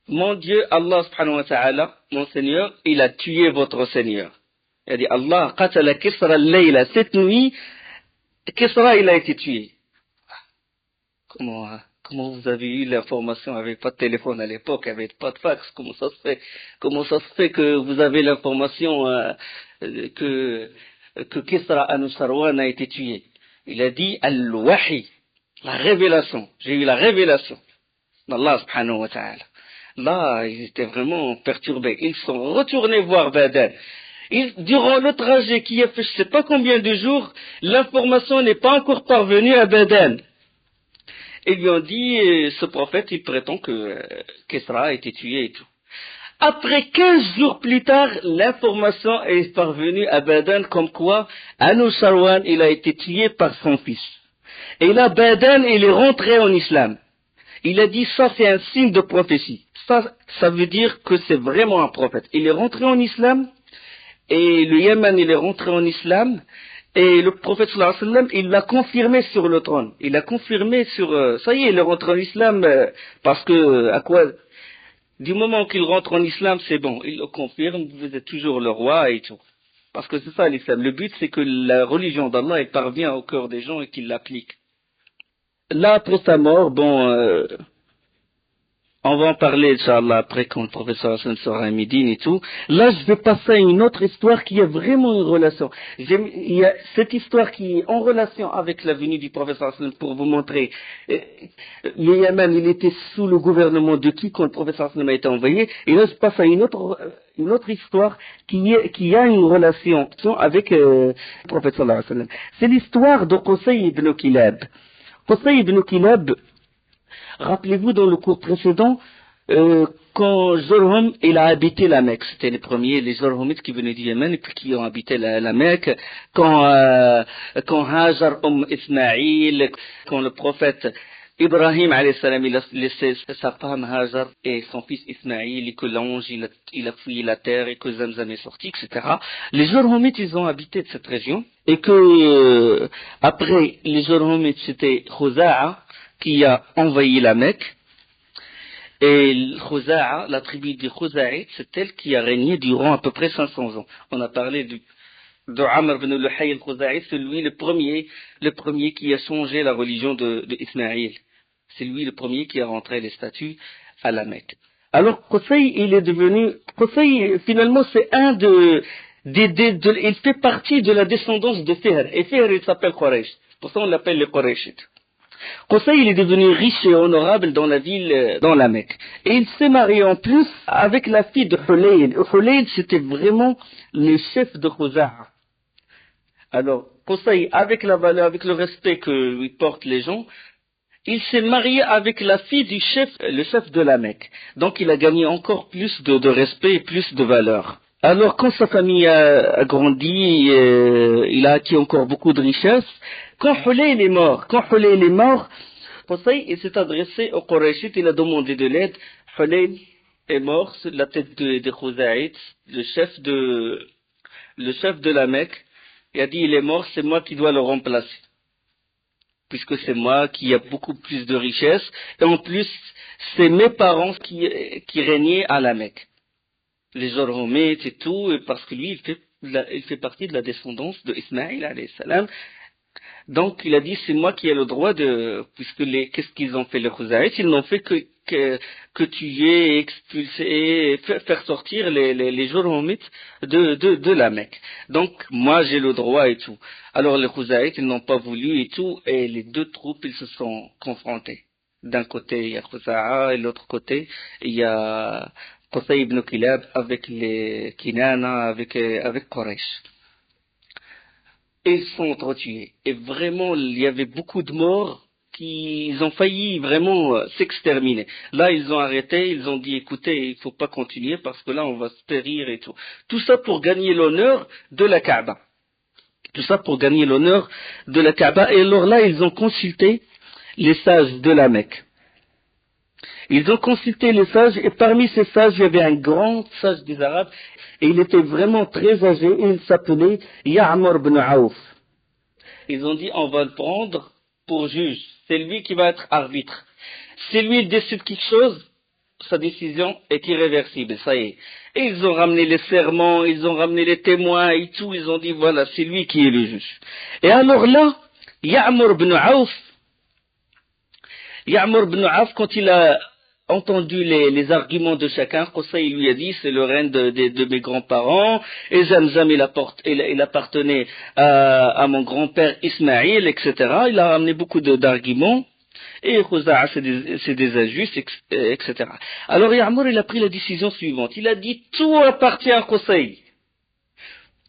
mon Dieu, Allah subhanahu wa ta'ala, mon Seigneur, il a tué votre Seigneur. Il a dit, Allah qatala Kisra al-layla, cette nuit, Kisra il a été tué. Comment vous avez eu l'information? Il n'y avait pas de téléphone à l'époque, il n'y avait pas de fax. Comment ça se fait que vous avez l'information que Kisra Anusharwan a été tué? Il a dit, al-wahi, la révélation. J'ai eu la révélation d'Allah subhanahu wa ta'ala. Là, ils étaient vraiment perturbés. Ils sont retournés voir Badan. Durant le trajet qui a fait je ne sais pas combien de jours, l'information n'est pas encore parvenue à Badan. Ils lui ont dit, ce prophète, il prétend que Kisra a été tué et tout. Après 15 jours plus tard, l'information est parvenue à Badan comme quoi Anusharwan, il a été tué par son fils. Et là, Badan, il est rentré en islam. Il a dit, ça c'est un signe de prophétie. Ça veut dire que c'est vraiment un prophète. Il est rentré en islam, et le Yémen, il est rentré en islam, et le prophète sallallahu alayhi wa sallam, il l'a confirmé sur le trône. Il l'a confirmé ça y est, il est rentré en islam, parce que, du moment qu'il rentre en islam, c'est bon, il le confirme, vous êtes toujours le roi et tout. Parce que c'est ça l'islam. Le but, c'est que la religion d'Allah, elle parvient au cœur des gens et qu'ils l'appliquent. Là, après sa mort, bon, on va en parler, Inch'Allah, après quand le professeur Hassan sera à Médine et tout. Là, je vais passer à une autre histoire qui a vraiment une relation. Il y a cette histoire qui est en relation avec la venue du professeur Hassan pour vous montrer. Le Yémen, il était sous le gouvernement de qui quand le professeur Hassan a été envoyé. Et là, je passe à une autre histoire qui a une relation avec le professeur Hassan. C'est l'histoire de Qusay ibn Kilab. Qusay ibn Kilab, rappelez-vous dans le cours précédent, quand Jurhum, il a habité la Mecque. C'était les premiers, les Jurhumites qui venaient du Yémen et puis qui ont habité la Mecque. Quand Hajar Ismaïl, quand le prophète Ibrahim alayhi salam, il a laissé sa femme Hajar et son fils Ismaïl, et que l'ange il a fouillé la terre et que Zamzam est sorti, etc. Les Jurhumites, ils ont habité de cette région et que après les Jurhumites, c'était Khuza'a qui a envahi la Mecque. Et Khuza'a, la tribu des Khuza'ites, c'est elle qui a régné durant à peu près 500 ans. On a parlé de Amr ibn Luhay al-Khuza'i, c'est lui le premier qui a changé la religion de Ismaïl. C'est lui le premier qui a rentré les statues à la Mecque. Alors Qusay, Qusay finalement c'est il fait partie de la descendance de Fihr. Et Fihr il s'appelle Quraysh. Pour ça on l'appelle les Qurayshites. Qusay il est devenu riche et honorable dans la ville, dans la Mecque. Et il s'est marié en plus avec la fille de Hulayl. Hulayl c'était vraiment le chef de Khuza'a. Alors Qusay avec la valeur, avec le respect que lui portent les gens, il s'est marié avec la fille du chef, le chef de la Mecque. Donc il a gagné encore plus de respect et plus de valeur. Alors quand sa famille a grandi, il a acquis encore beaucoup de richesses. Quand Hulayl est mort, Qusay il s'est adressé au Qurayshites, il a demandé de l'aide. Hulayl est mort sur la tête des Khuza'ites, le chef de la Mecque. Il a dit il est mort, c'est moi qui dois le remplacer. Puisque c'est moi qui a beaucoup plus de richesse, et en plus, c'est mes parents qui régnaient à la Mecque. Les Jurhumites et tout, et parce que lui, il fait partie de la descendance de Ismaïl, alayhi salam. Donc, il a dit, c'est moi qui ai le droit qu'est-ce qu'ils ont fait les Khuzaïtes? Ils n'ont fait que tuer, expulser, et faire sortir les Jurhumites de la Mecque. Donc, moi, j'ai le droit et tout. Alors, les Khuzaïtes, ils n'ont pas voulu et tout, et les deux troupes, ils se sont confrontés. D'un côté, il y a Khuza'a, et de l'autre côté, il y a Qusay ibn Kilab avec les Kinana, avec Quraysh. Et ils sont entretués. Et vraiment, il y avait beaucoup de morts ils ont failli vraiment s'exterminer. Là, ils ont arrêté, ils ont dit, écoutez, il faut pas continuer parce que là, on va se périr et tout. Tout ça pour gagner l'honneur de la Kaaba. Tout ça pour gagner l'honneur de la Kaaba. Et alors là, ils ont consulté les sages de la Mecque. Ils ont consulté les sages et parmi ces sages, il y avait un grand sage des Arabes et il était vraiment très âgé et il s'appelait Ya'mur ibn Aouf. Ils ont dit, on va le prendre pour juge. C'est lui qui va être arbitre. Si lui il décide quelque chose, sa décision est irréversible, ça y est. Et ils ont ramené les serments, ils ont ramené les témoins et tout, ils ont dit voilà, c'est lui qui est le juge. Et alors là, Ya'mur ibn Aouf, quand il a entendu les arguments de chacun, Qusay lui a dit c'est le règne de mes grands-parents, et Zamzam il appartenait à mon grand-père Ismaïl, etc. Il a ramené beaucoup d'arguments, et Khuza'a c'est des injustes, etc. Alors Ya'mur il a pris la décision suivante, il a dit tout appartient à Qusay.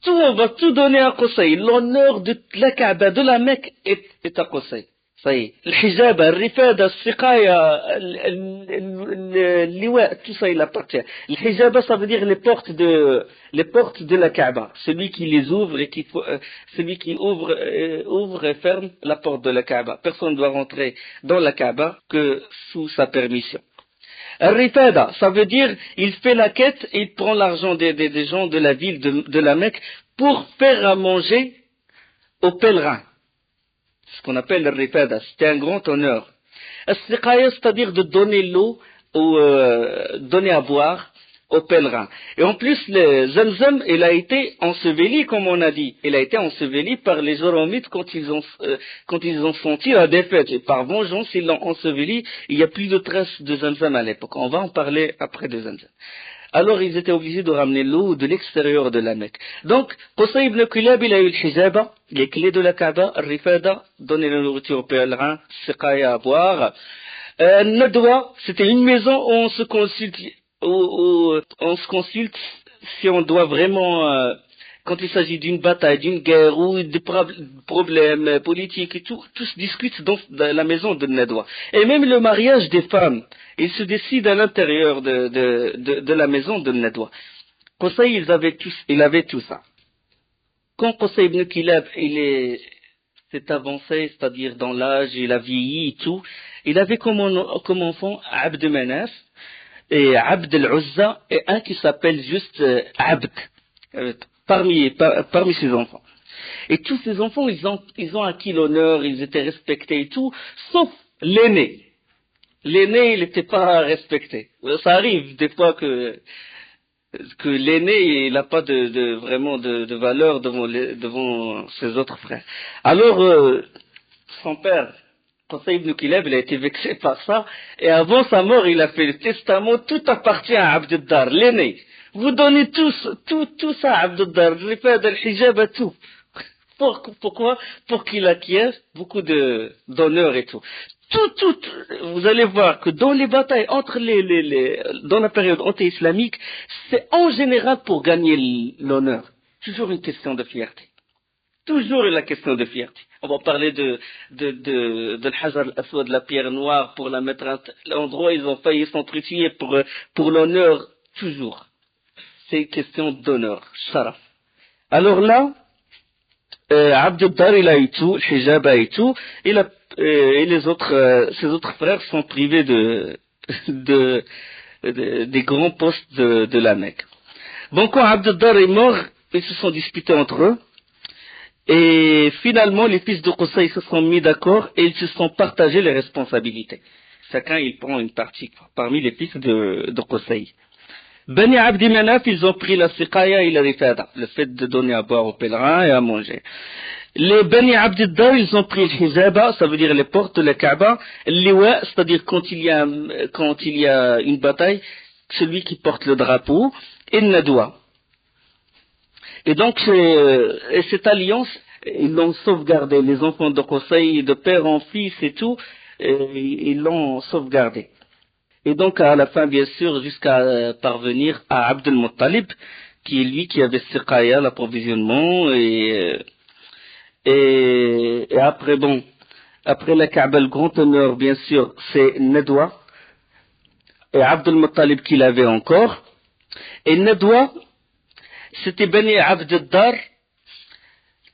On va tout donner à Qusay. L'honneur de la Kaaba, de la Mecque est à Qusay. Ça y est. Le hijab, le rifada, le siqaya, le liwa, tout ça il appartient. Le hijab, ça veut dire les portes de la Kaaba. Celui qui les ouvre et celui qui ouvre et ferme la porte de la Kaaba. Personne ne doit rentrer dans la Kaaba que sous sa permission. Rifada, ça veut dire, il fait la quête et il prend l'argent des gens de la ville de la Mecque pour faire à manger aux pèlerins. Ce qu'on appelle le rifada, c'était un grand honneur. As-siqaya, c'est-à-dire de donner l'eau, donner à boire aux pèlerins. Et en plus, le Zamzam, il a été enseveli, comme on a dit. Il a été enseveli par les Jurhumites quand ils ont senti la défaite. Et par vengeance, ils l'ont enseveli. Il n'y a plus de traces de Zamzam à l'époque. On va en parler après de Zamzam. Alors, ils étaient obligés de ramener l'eau de l'extérieur de la Mecque. Donc, Qusay ibn Kilab, il a eu le hijaba, les clés de la Kaaba, rifada, donner la nourriture aux pèlerins, siqaya à boire. Nadwa, c'était une maison où on se consulte si on doit vraiment quand il s'agit d'une bataille, d'une guerre ou de problèmes politiques et tout, tout se discute dans la maison de Nadwa. Et même le mariage des femmes, il se décide à l'intérieur de la maison de Nadwa. Qusay, il avait tout ça. Quand Qusay ibn Kilab, s'est avancé, c'est-à-dire dans l'âge, il a vieilli et tout, il avait comme enfant Abd Manaf et Abd al-Uzza et un qui s'appelle juste Abd, parmi ses enfants. Et tous ces enfants, ils ont acquis l'honneur, ils étaient respectés et tout, sauf l'aîné. L'aîné, il n'était pas respecté. Ça arrive des fois que l'aîné, il n'a pas vraiment de valeur devant ses autres frères. Alors, son père, Qusay ibn Kilab, il a été vexé par ça, et avant sa mort, il a fait le testament, tout appartient à Abd ad-Dar, l'aîné. Vous donnez tout ça à Abd ad-Dar, je l'ai fait de l'hijab à tout. Pourquoi? Pour qu'il acquiert beaucoup d'honneur et tout. Vous allez voir que dans les batailles dans la période anti-islamique, c'est en général pour gagner l'honneur. Toujours une question de fierté. Toujours la question de fierté. On va parler de l'Hajar al-Aswad, de la pierre noire, pour la mettre à l'endroit, ils ont failli s'entretuer pour l'honneur, toujours. C'est une question d'honneur, sharaf. Alors là, Abd ad-Dar, il a eu tout, le hijab a eu tout, et ses autres frères sont privés des grands postes de la Mecque. Bon, quand Abd ad-Dar est mort, ils se sont disputés entre eux, et finalement, les fils de Qusay se sont mis d'accord et ils se sont partagés les responsabilités. Chacun, il prend une partie parmi les fils de Qusay. Bani Abdi Manaf, ils ont pris la siqaya et la rifada, le fait de donner à boire aux pèlerins et à manger. Les Bani Abdi ad-Dar, ils ont pris le hijaba, ça veut dire les portes de la Kaaba, l'iwa, c'est-à-dire quand il y a une bataille, celui qui porte le drapeau, et le nadwa. Et donc, cette alliance, ils l'ont sauvegardée, les enfants de Qusay, de père en fils et tout, ils l'ont sauvegardée. Et donc, à la fin, bien sûr, jusqu'à parvenir à Abd al-Muttalib, qui est lui qui avait siqaya, l'approvisionnement, et après, bon, après la Kaaba, le grand honneur, bien sûr, c'est Nadwa, et Abd al-Muttalib qui l'avait encore, et Nadwa, c'était Bani Abd ad-Dar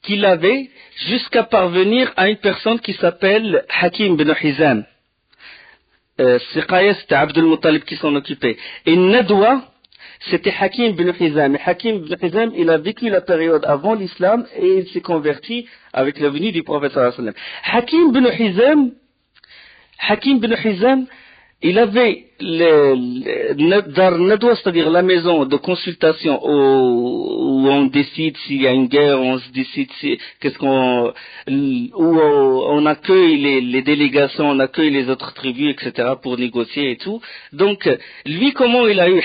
qui l'avait jusqu'à parvenir à une personne qui s'appelle Hakim bin Hizam. Siqaya, c'était Abd al-Muttalib qui s'en occupait. Et Nadwa, c'était Hakim bin Hizam. Et Hakim bin Hizam, il a vécu la période avant l'islam et il s'est converti avec la venue du prophète sallallahu alayhi wa sallam. Hakim bin Hizam, il avait Dar Nadwa, c'est-à-dire la maison de consultation où on décide s'il y a une guerre, on se décide où on accueille les délégations, on accueille les autres tribus, etc. pour négocier et tout. Donc, lui,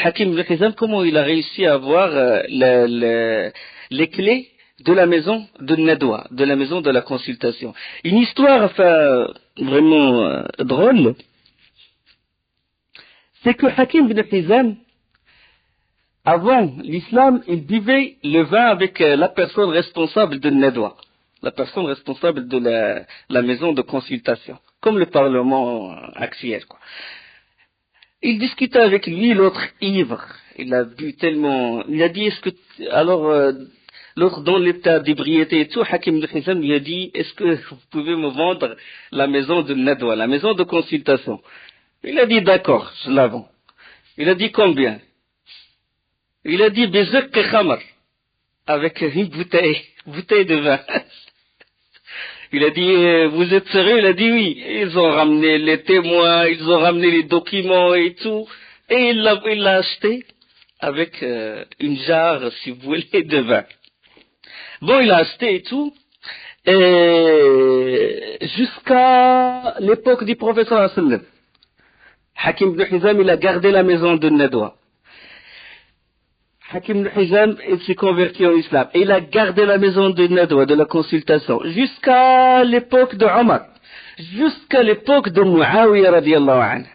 Hakim bin Hizam, comment il a réussi à avoir les clés de la maison de Nadwa, de la maison de la consultation. Une histoire, vraiment drôle. C'est que Hakim bin Hizam, avant l'islam, il buvait le vin avec la personne responsable de Nadwa, la personne responsable de la maison de consultation, comme le Parlement actuel, quoi. Il discutait avec lui, l'autre ivre, il a bu tellement, il a dit, l'autre dans l'état d'ébriété et tout, Hakim bin Hizam lui a dit, est-ce que vous pouvez me vendre la maison de Nadwa, la maison de consultation? Il a dit d'accord, je la vends. Il a dit combien? Il a dit bezek khamar, avec une bouteille de vin. Il a dit vous êtes sérieux? Il a dit oui. Ils ont ramené les témoins, ils ont ramené les documents et tout, et il l'a acheté avec une jarre, si vous voulez, de vin. Bon, il a acheté et tout, et jusqu'à l'époque du prophète sallallahu alayhi wa sallam. Hakim bin Hizam, il a gardé la maison de Nadwa. Hakim bin Hizam, il s'est converti en islam. Et il a gardé la maison de Nadwa, de la consultation, jusqu'à l'époque de Omar. Jusqu'à l'époque de Muawiyah, radiyallahu anhu.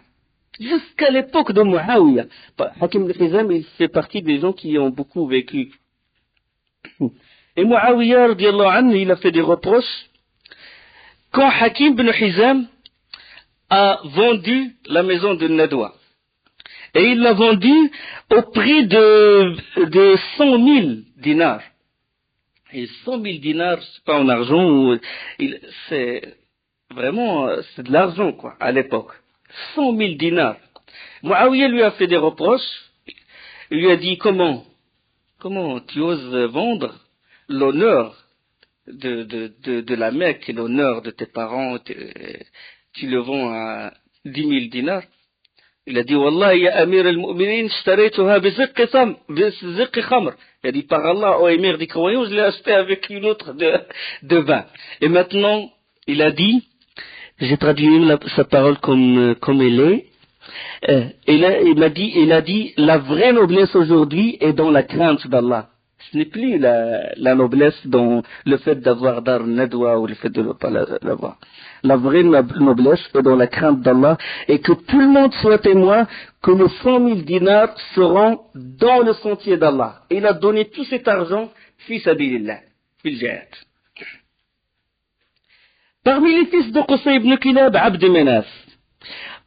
Jusqu'à l'époque de Muawiyah. Hakim bin Hizam, il fait partie des gens qui ont beaucoup vécu. Et Muawiyah, radiallahu anhu, il a fait des reproches quand Hakim bin Hizam a vendu la maison de Nadwa. Et il l'a vendu au prix de 100 000 dinars. Et 100 000 dinars, c'est pas en argent, c'est vraiment, c'est de l'argent, quoi, à l'époque. 100 000 dinars. Muawiyah lui a fait des reproches. Il lui a dit, comment tu oses vendre l'honneur de la Mecque et l'honneur de tes parents, tu le vends à 10 000 dinars. Il a dit, Wallah, ya Amir al-Mu'minin, shtaraytuha biziqqi khamr. Il a dit, par Allah, ô Émir des croyants, je l'ai acheté avec une autre de vin. Et maintenant, il a dit, j'ai traduit sa parole comme elle est. Il a dit, la vraie noblesse aujourd'hui est dans la crainte d'Allah. Ce n'est plus la noblesse dans le fait d'avoir dar nadwa ou le fait de ne pas l'avoir. La vraie noblesse est dans la crainte d'Allah et que tout le monde soit témoin que les 100 000 dinars seront dans le sentier d'Allah. Et il a donné tout cet argent, fi sabilillah, fil jihad. Parmi les fils de Qusay ibn Kilab, Abd Manaf.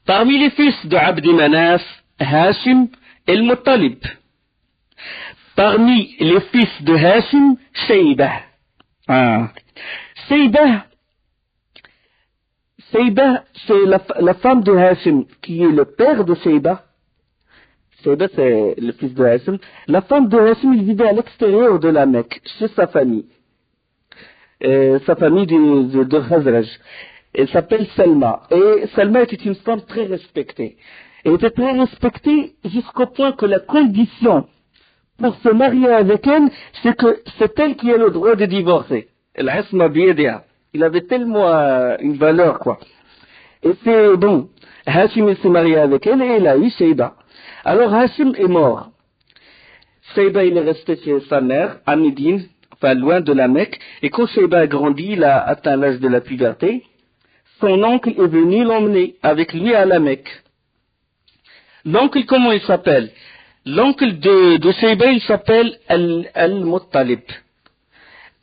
Parmi les fils de Abd Manaf, Hashim et Al-Muttalib. Parmi les fils de Hashim, Shaybah. Shaybah, c'est la femme de Hashim, qui est le père de Shaybah. Shaybah, c'est le fils de Hashim. La femme de Hashim, il vivait à l'extérieur de la Mecque, chez sa famille. Sa famille de Khazraj. Elle s'appelle Salma. Et Salma était une femme très respectée. Elle était très respectée jusqu'au point que la condition pour se marier avec elle, c'est que c'est elle qui a le droit de divorcer. El-Hasma biyadiha. Il avait tellement une valeur, quoi. Et c'est bon. Hashim s'est marié avec elle et elle a eu Shaybah. Alors Hashim est mort. Shaybah, il est resté chez sa mère, à Médine, enfin loin de la Mecque. Et quand Shaybah a grandi, il a atteint l'âge de la puberté. Son oncle est venu l'emmener avec lui à la Mecque. L'oncle, comment il s'appelle? L'oncle de Shaybah, il s'appelle Al-Muttalib.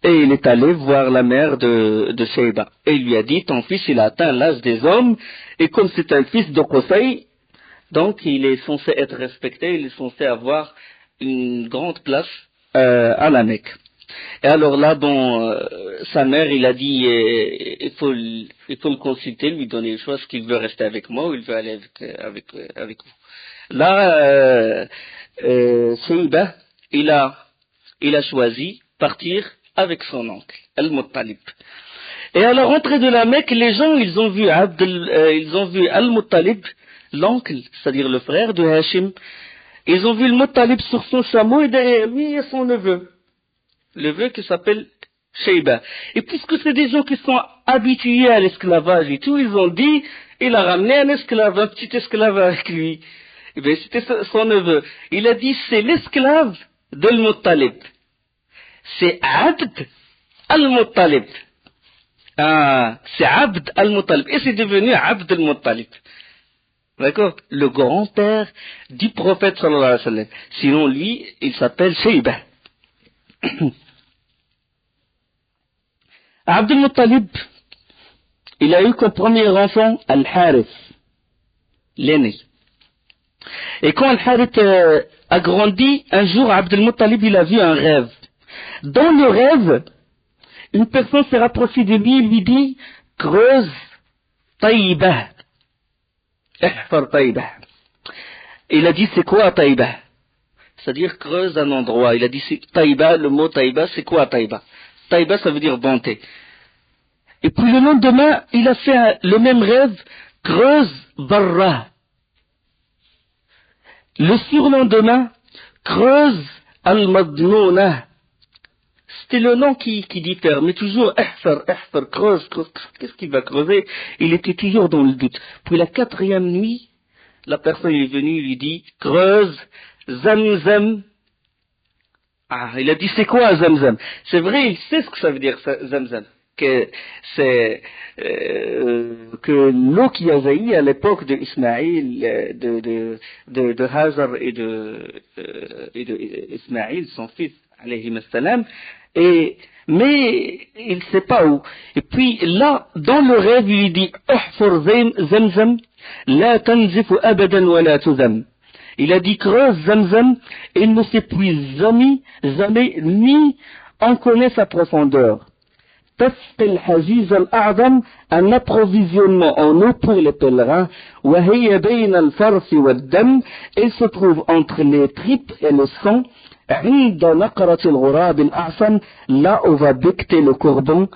Et il est allé voir la mère de Shaybah. Et il lui a dit, ton fils, il a atteint l'âge des hommes, et comme c'est un fils de Qusay, donc il est censé être respecté, il est censé avoir une grande place à la Mecque. Et alors là, bon, sa mère, il a dit, il faut le consulter, lui donner le choix, est-ce qu'il veut rester avec moi ou il veut aller avec vous. Là, Shaybah, il a choisi partir avec son oncle, Al-Muttalib. Et à la rentrée de la Mecque, les gens, ils ont vu Al-Muttalib, l'oncle, c'est-à-dire le frère de Hashim. Ils ont vu Al-Muttalib sur son chameau et derrière lui, il y a son neveu. Le neveu qui s'appelle Shaybah. Et puisque c'est des gens qui sont habitués à l'esclavage et tout, ils ont dit, il a ramené un petit esclave avec lui. Eh bien, c'était son neveu. Il a dit, c'est l'esclave de Al-Muttalib. C'est Abd Al-Muttalib. C'est Abd Al-Muttalib. Et c'est devenu Abd Al-Muttalib. D'accord? Le grand-père du prophète sallallahu alayhi wa sallam. Sinon, lui, il s'appelle Shaybah. Abd Al-Muttalib, il a eu comme premier enfant Al-Harith, l'aîné. Et quand Al-Harith a grandi, un jour, Abd Al-Muttalib, il a vu un rêve. Dans le rêve, une personne s'est rapprochée de lui et lui dit, creuse Taïba. Ihfar Taïba. Il a dit, c'est quoi Taïba? C'est-à-dire, creuse un endroit. Il a dit, Taïba, le mot Taïba, c'est quoi Taïba? Taïba, ça veut dire bonté. Et puis le lendemain, il a fait le même rêve, creuse Barra. Le surlendemain, creuse Al-Madnouna. C'était le nom qui diffère, mais toujours creuse, qu'est-ce qu'il va creuser? Il était toujours dans le doute. Puis la quatrième nuit, la personne est venue, lui dit, creuse Zamzam. Il a dit, c'est quoi Zamzam? C'est vrai, il sait ce que ça veut dire, Zamzam. Que c'est que l'eau qui a jailli à l'époque de Ismaïl, de Hajar et de Ismaïl, son fils, alayhi salam, Mais il ne sait pas où. Et puis là, dans le rêve, il lui dit Uhfur Zamzam, la tanzifu abadan wa la tuzam. Il a dit creuse Zamzam, et il ne s'épuise jamais, ni on connaît sa profondeur. تسقي الحجيج الأعظم, un approvisionnement en eau pour les pèlerins, وهي بين الفرث والدم, il se trouve entre les tripes et le sang, عند نقرة الغراب الأعصم, là où va becter le corbeau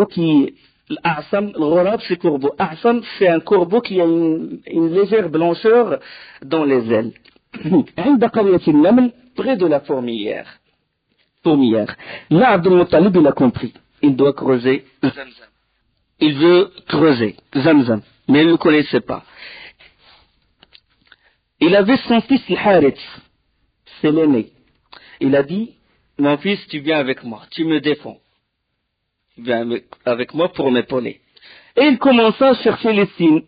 qui, l'A'sam, le غراب c'est corbeau, A'sam c'est un corbeau qui a une légère blancheur dans les ailes. عند قرية النمل, près de la fourmilière. Là, Abdul Muttalib, il a compris. Il doit creuser Zamzam. Il veut creuser Zamzam, mais il ne le connaissait pas. Il avait son fils Al-Harith, c'est l'aîné. Il a dit, mon fils, tu viens avec moi, tu me défends. Tu viens avec moi pour m'épauler. Et il commença à chercher les signes.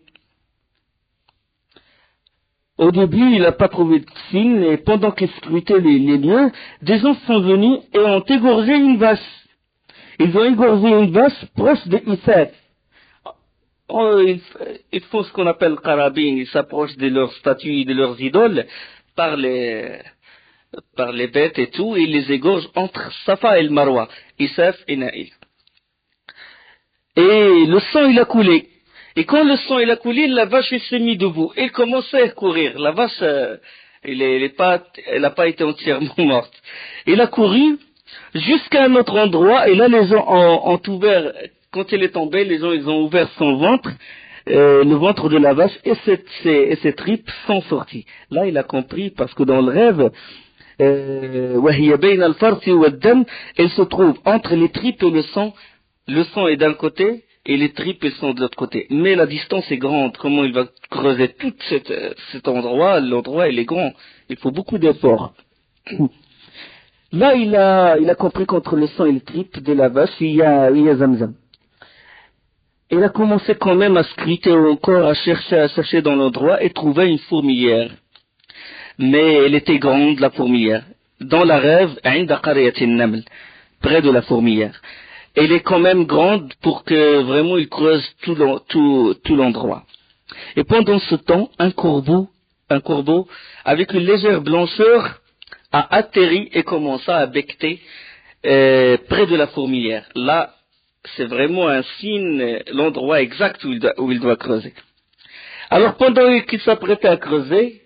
Au début, il n'a pas trouvé de signes, et pendant qu'il scrutait les lieux, des gens sont venus et ont égorgé une vache. Ils ont égorgé une vache proche de Issaf. Ils font ce qu'on appelle carabine, ils s'approchent de leurs statues, de leurs idoles, par les bêtes et tout, et ils les égorgent entre Safa et le Marwa, Issaf et Naïl. Et le sang, il a coulé. Et quand le sang il a coulé, la vache s'est mise debout. Et elle commençait à courir. La vache, elle n'a pas été entièrement morte. Elle a couru jusqu'à un autre endroit. Et là, les gens ont ouvert, quand elle est tombée, les gens ils ont ouvert son ventre, le ventre de la vache, et ses tripes sont sorties. Là, il a compris, parce que dans le rêve, elle se trouve entre les tripes et le sang. Le sang est d'un côté, et les tripes sont de l'autre côté. Mais la distance est grande. Comment il va creuser tout cet endroit? L'endroit, il est grand. Il faut beaucoup d'efforts. Là, il a compris qu'entre le sang et les tripes de la vache, il y a Zamzam. Il a commencé quand même à scruter encore, à chercher dans l'endroit et trouver une fourmilière. Mais elle était grande, la fourmilière. Dans la rêve, près de la fourmilière. Elle est quand même grande pour que vraiment il creuse tout l'endroit. Et pendant ce temps, un corbeau, avec une légère blancheur, a atterri et commença à becqueter près de la fourmilière. Là, c'est vraiment un signe, l'endroit exact où il doit creuser. Alors pendant qu'il s'apprêtait à creuser,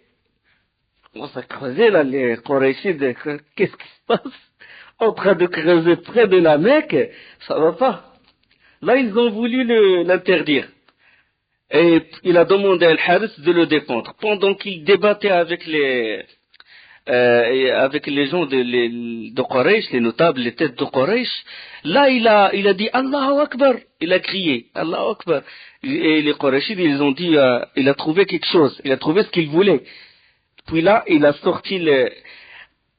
on s'est creusé là, les Qurayshides, qu'est-ce qui se passe? En train de creuser près de la Mecque, ça va pas. Là, ils ont voulu l'interdire. Et il a demandé à Al-Harith de le défendre. Pendant qu'il débattait avec les gens de Quraysh, les notables, les têtes de Quraysh, là, il a dit Allahu Akbar. Il a crié Allahu Akbar. Et les Qurayshides, ils ont dit, il a trouvé quelque chose. Il a trouvé ce qu'il voulait. Puis là, il a sorti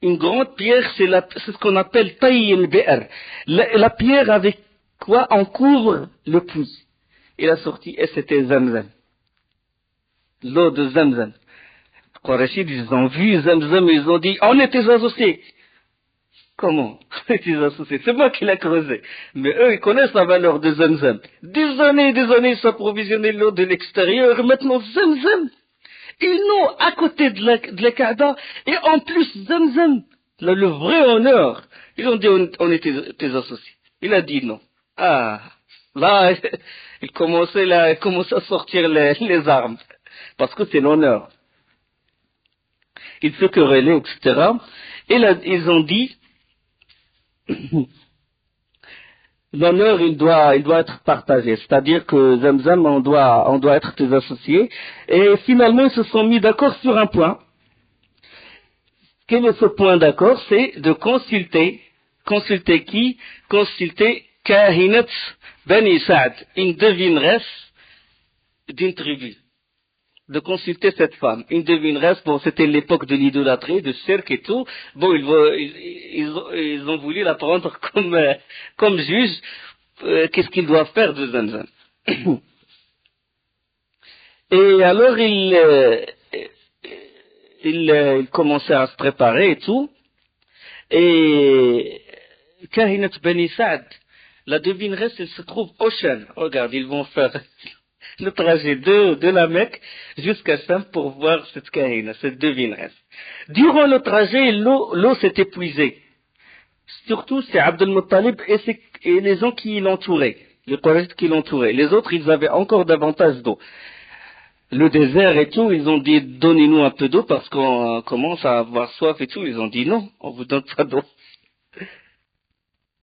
une grande pierre, c'est ce qu'on appelle taï el-bi'r. La pierre avec quoi on couvre le puits. Il a sorti, et c'était Zamzam. L'eau de Zamzam. Les Qurayshides, ils ont vu Zamzam, ils ont dit, on était associés. Comment? On était associés. C'est moi qui l'ai creusé. Mais eux, ils connaissent la valeur de Zamzam. Des années, ils s'approvisionnaient l'eau de l'extérieur, maintenant Zamzam. Ils n'ont à côté de la Kaaba, et en plus Zamzam, le vrai honneur. Ils ont dit on était tes associés. Il a dit non. Ah, là, il commençait à sortir les armes, parce que c'est l'honneur. Il se querellait, etc. Et là, ils ont dit l'honneur, il doit être partagé. C'est-à-dire que Zamzam, on doit être tes associés. Et finalement, ils se sont mis d'accord sur un point. Quel est ce point d'accord? C'est de consulter qui? Consulter Kahinat Bani Sa'd, une devineresse d'une tribu. De consulter cette femme, une devineresse. Bon, c'était l'époque de l'idolâtrie, de cirque et tout. Bon, ils ont voulu la prendre comme juge. Qu'est-ce qu'ils doivent faire de Zamzam? Et alors il commençait à se préparer et tout. Et Kahinat Bani Saad, la devineresse, elle se trouve au Chêne. Regarde, ils vont faire le trajet de la Mecque jusqu'à Cham pour voir cette Kahina, cette devineresse. Durant le trajet, l'eau s'est épuisée. Surtout, c'est Abdel Muttalib et les gens qui l'entouraient, les Quraysh qui l'entouraient. Les autres, ils avaient encore davantage d'eau. Le désert et tout, ils ont dit, donnez-nous un peu d'eau parce qu'on commence à avoir soif et tout. Ils ont dit, non, on vous donne pas d'eau.